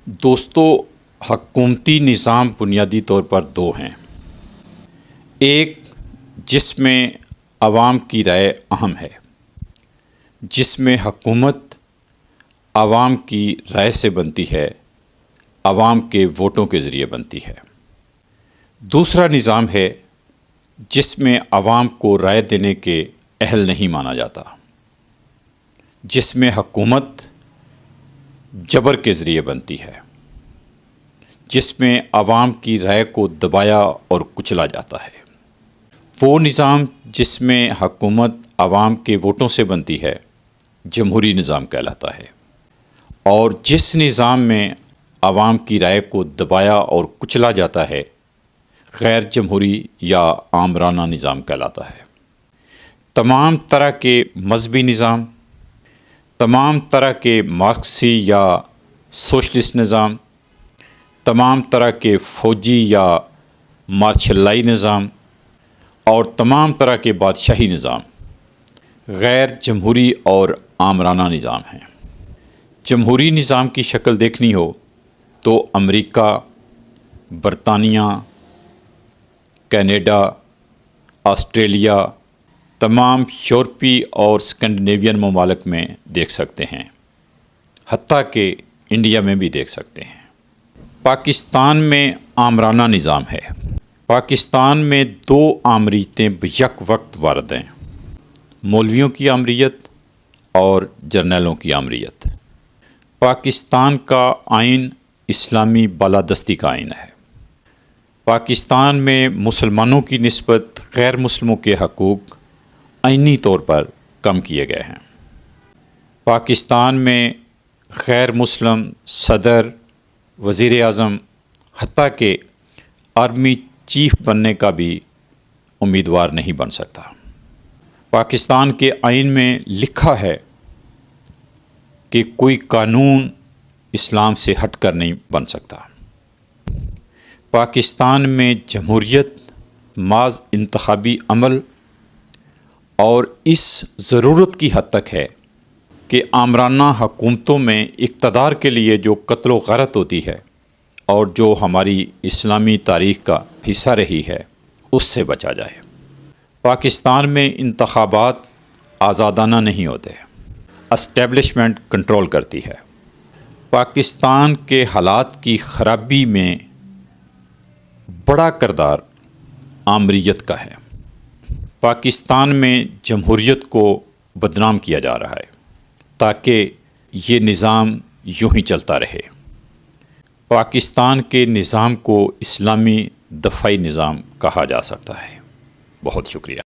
دوستو، حکومتی نظام بنیادی طور پر دو ہیں۔ ایک جس میں عوام کی رائے اہم ہے، جس میں حکومت عوام کی رائے سے بنتی ہے، عوام کے ووٹوں کے ذریعے بنتی ہے۔ دوسرا نظام ہے جس میں عوام کو رائے دینے کے اہل نہیں مانا جاتا، جس میں حکومت جبر کے ذریعے بنتی ہے، جس میں عوام کی رائے کو دبایا اور کچلا جاتا ہے۔ وہ نظام جس میں حکومت عوام کے ووٹوں سے بنتی ہے جمہوری نظام کہلاتا ہے، اور جس نظام میں عوام کی رائے کو دبایا اور کچلا جاتا ہے غیر جمہوری یا آمرانہ نظام کہلاتا ہے۔ تمام طرح کے مذہبی نظام، تمام طرح کے مارکسی یا سوشلسٹ نظام، تمام طرح کے فوجی یا مارشل لائی نظام اور تمام طرح کے بادشاہی نظام غیر جمہوری اور آمرانہ نظام ہیں۔ جمہوری نظام کی شکل دیکھنی ہو تو امریکہ، برطانیہ، کینیڈا، آسٹریلیا، تمام یورپی اور اسکینڈینیوین ممالک میں دیکھ سکتے ہیں، حتیٰ کہ انڈیا میں بھی دیکھ سکتے ہیں۔ پاکستان میں آمرانہ نظام ہے۔ پاکستان میں دو آمریتیں بیک وقت وارد ہیں، مولویوں کی آمریت اور جرنیلوں کی آمریت۔ پاکستان کا آئین اسلامی بالادستی کا آئین ہے۔ پاکستان میں مسلمانوں کی نسبت غیر مسلموں کے حقوق آئینی طور پر کم کیے گئے ہیں۔ پاکستان میں غیر مسلم صدر، وزیر اعظم، حتیٰ کہ آرمی چیف بننے کا بھی امیدوار نہیں بن سکتا۔ پاکستان کے آئین میں لکھا ہے کہ کوئی قانون اسلام سے ہٹ کر نہیں بن سکتا۔ پاکستان میں جمہوریت محض انتخابی عمل اور اس ضرورت کی حد تک ہے کہ آمرانہ حکومتوں میں اقتدار کے لیے جو قتل و غارت ہوتی ہے اور جو ہماری اسلامی تاریخ کا حصہ رہی ہے اس سے بچا جائے۔ پاکستان میں انتخابات آزادانہ نہیں ہوتے، اسٹیبلشمنٹ کنٹرول کرتی ہے۔ پاکستان کے حالات کی خرابی میں بڑا کردار آمریت کا ہے۔ پاکستان میں جمہوریت کو بدنام کیا جا رہا ہے تاکہ یہ نظام یوں ہی چلتا رہے۔ پاکستان کے نظام کو اسلامی دفاعی نظام کہا جا سکتا ہے۔ بہت شکریہ۔